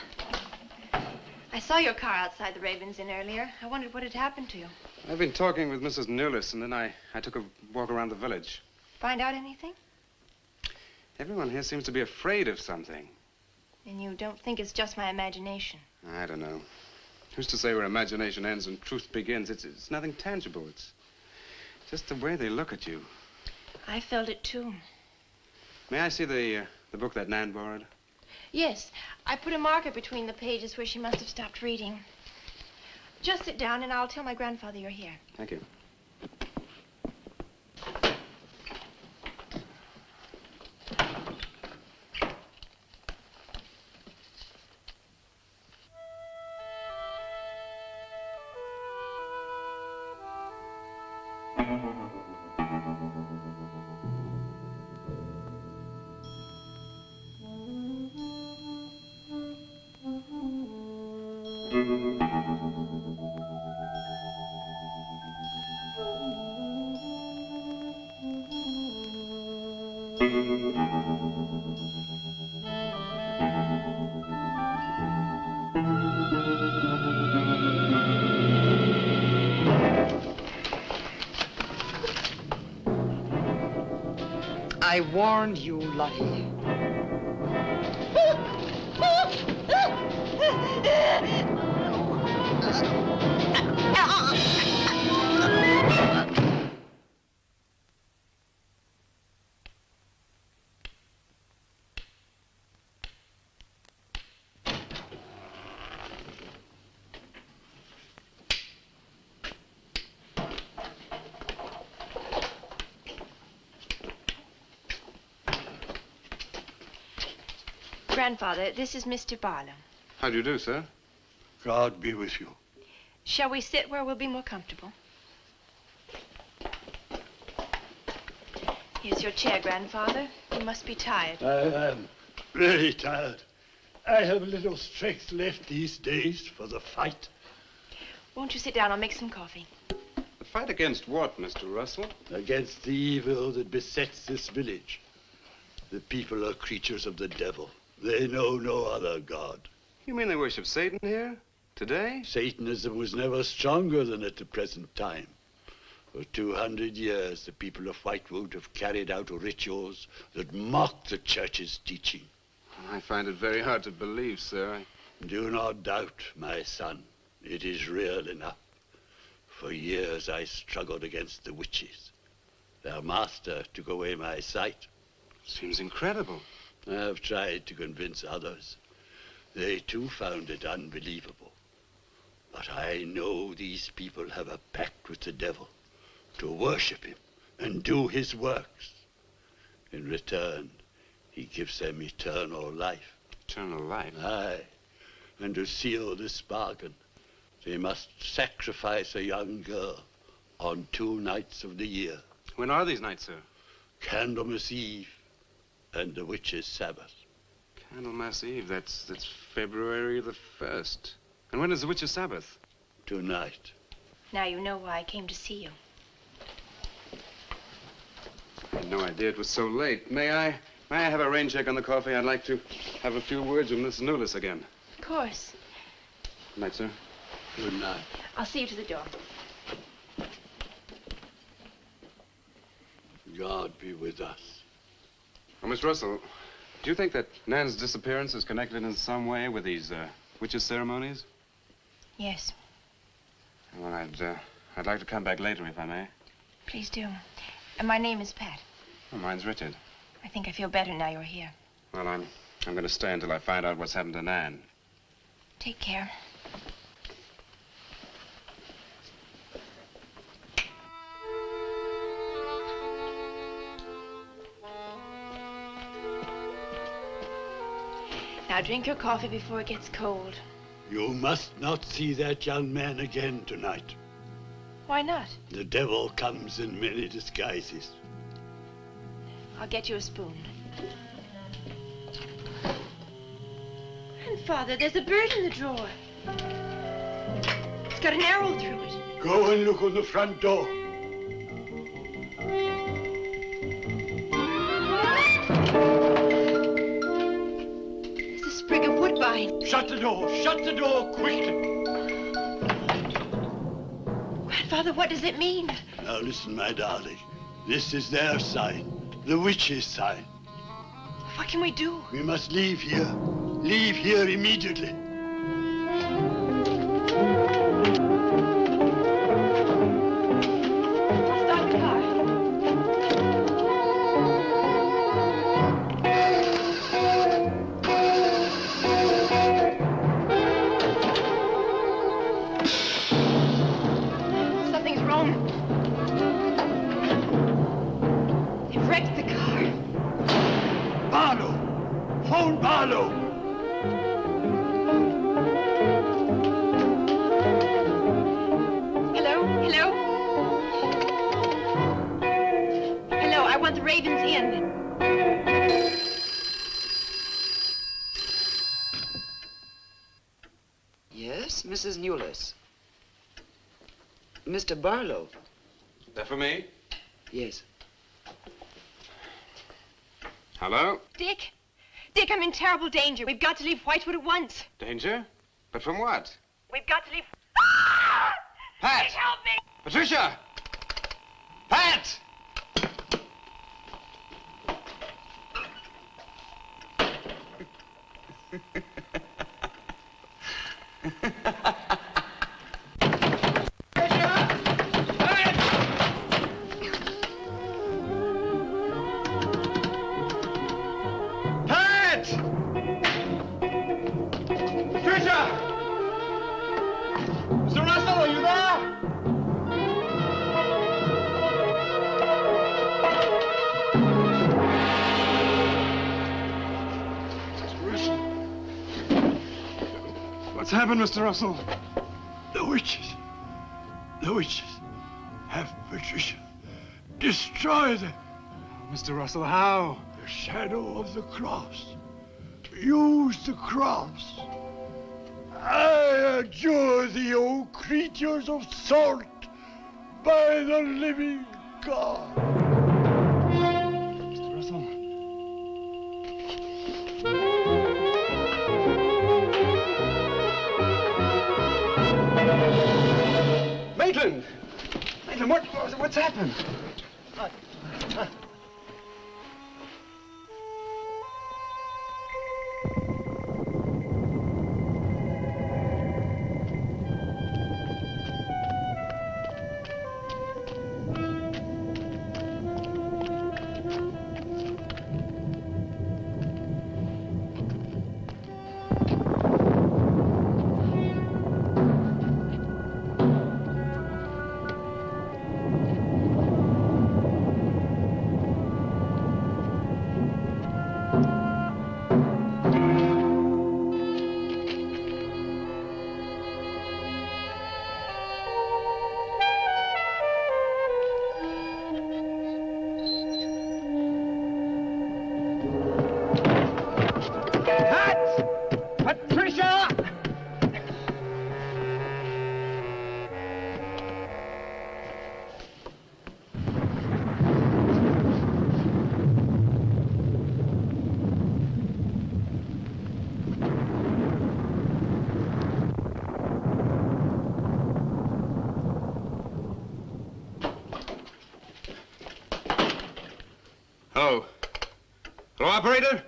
I saw your car outside the Ravens Inn earlier. I wondered what had happened to you. I've been talking with Mrs. Newless, and then I took a walk around the village. Find out anything? Everyone here seems to be afraid of something. And you don't think it's just my imagination? I don't know. Who's to say where imagination ends and truth begins? It's nothing tangible. It's just the way they look at you. I felt it too. May I see the book that Nan borrowed? Yes, I put a marker between the pages where she must have stopped reading. Just sit down and I'll tell my grandfather you're here. Thank you. I warned you, Lottie. Grandfather, this is Mr. Barlow. How do you do, sir? God be with you. Shall we sit where we'll be more comfortable? Here's your chair, Grandfather. You must be tired. I am really tired. I have little strength left these days for the fight. Won't you sit down? I'll make some coffee. The fight against what, Mr. Russell? Against the evil that besets this village. The people are creatures of the devil. They know no other God. You mean they worship Satan here? Today? Satanism was never stronger than at the present time. For 200 years, the people of Whitewood have carried out rituals that mock the church's teaching. I find it very hard to believe, sir. Do not doubt, my son. It is real enough. For years, I struggled against the witches. Their master took away my sight. Seems incredible. I have tried to convince others. They too found it unbelievable. But I know these people have a pact with the devil to worship him and do his works. In return, he gives them eternal life. Eternal life? Aye. And to seal this bargain, they must sacrifice a young girl on 2 nights of the year. When are these nights, sir? Candlemas Eve and the witches' Sabbath. Candlemas Eve, that's February the 1st. And when is the witches' Sabbath? Tonight. Now you know why I came to see you. I had no idea it was so late. May I have a rain check on the coffee? I'd like to have a few words with Miss Newless again. Of course. Good night, sir. Good night. I'll see you to the door. God be with us. Oh, Miss Russell, do you think that Nan's disappearance is connected in some way with these witches' ceremonies? Yes. Well, I'd like to come back later, if I may. Please do. And my name is Pat. Oh, mine's Richard. I think I feel better now you're here. Well, I'm going to stay until I find out what's happened to Nan. Take care. Now drink your coffee before it gets cold. You must not see that young man again tonight. Why not? The devil comes in many disguises. I'll get you a spoon. Grandfather, there's a bird in the drawer. It's got an arrow through it. Go and look on the front door. There's a sprig of woodbine sign. Shut the door! Shut the door quickly! Grandfather, what does it mean? Now listen, my darling. This is their sign. The witch's sign. What can we do? We must leave here. Leave here immediately. Stop the car. Something's wrong. They've wrecked the car. Barlow! Phone Barlow! Hello? Hello? Hello, I want the Ravens Inn. Yes, Mrs. Newless. Mr. Barlow. That for me? Yes. Hello? Dick? Dick, I'm in terrible danger. We've got to leave Whitewood at once. Danger? But from what? We've got to leave... Pat! Dick, help me! Patricia! Pat! Pat! Patricia! Mr. Russell, are you there? What's happened, Mr. Russell? The witches. The witches have Patricia. Destroy them. Mr. Russell, how? The shadow of the cross. Use the cross. I adjure thee, O creatures of salt, by the living God. Mr. Russell. Maitland! Maitland, what's happened? Patricia! Hello. Hello, operator?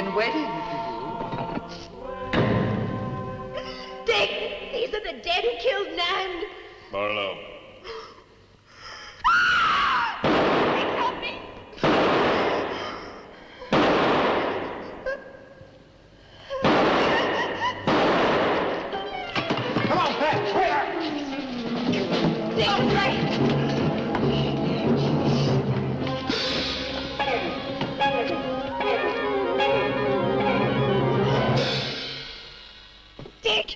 been waiting for you. Dick, these are the dead who killed Nan. Barlow. Dick, help me. Come on, Pat. Hurry up. Dick, right. Dick!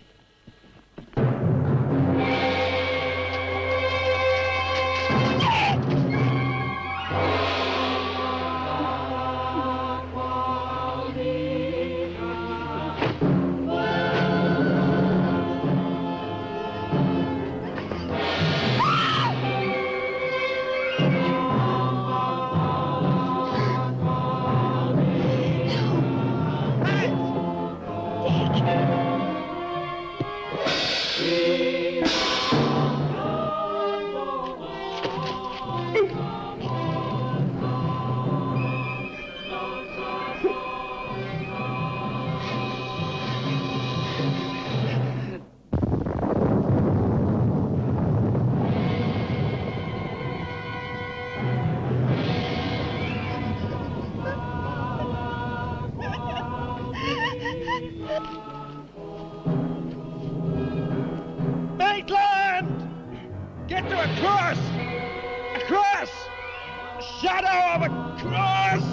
Maitland! Get to a cross! A cross! A shadow of a cross!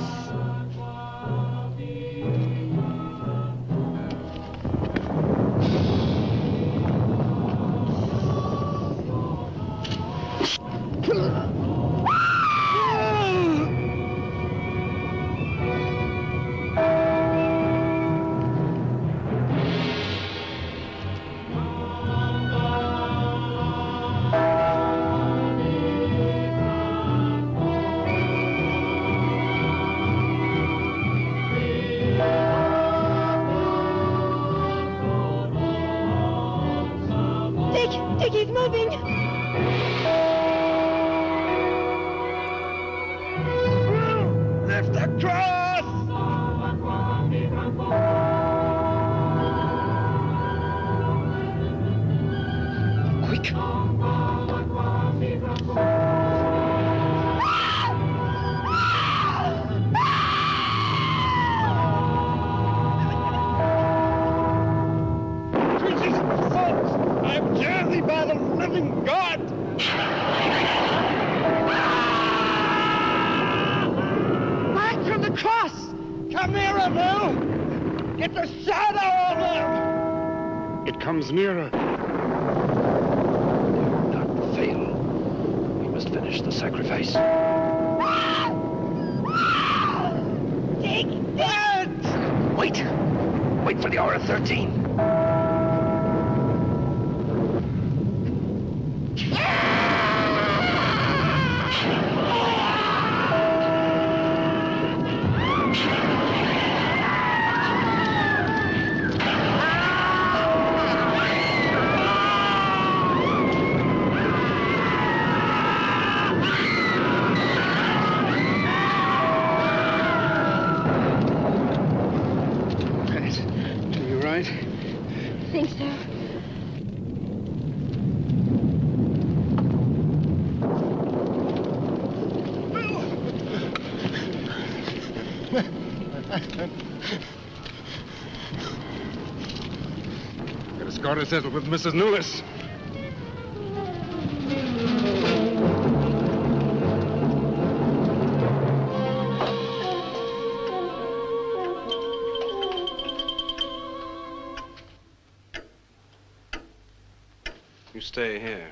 Dick, he's moving. Lift the cross! Quick. Creatures of souls, I adjure thee by the living God! Back from the cross! Come nearer, Bill! Get the shadow of them! It comes nearer. Not fail. We must finish the sacrifice. Dick! Wait! Wait for the hour of 13. Are you right? I think so. Get a score to settle with Mrs. Newless. You stay here.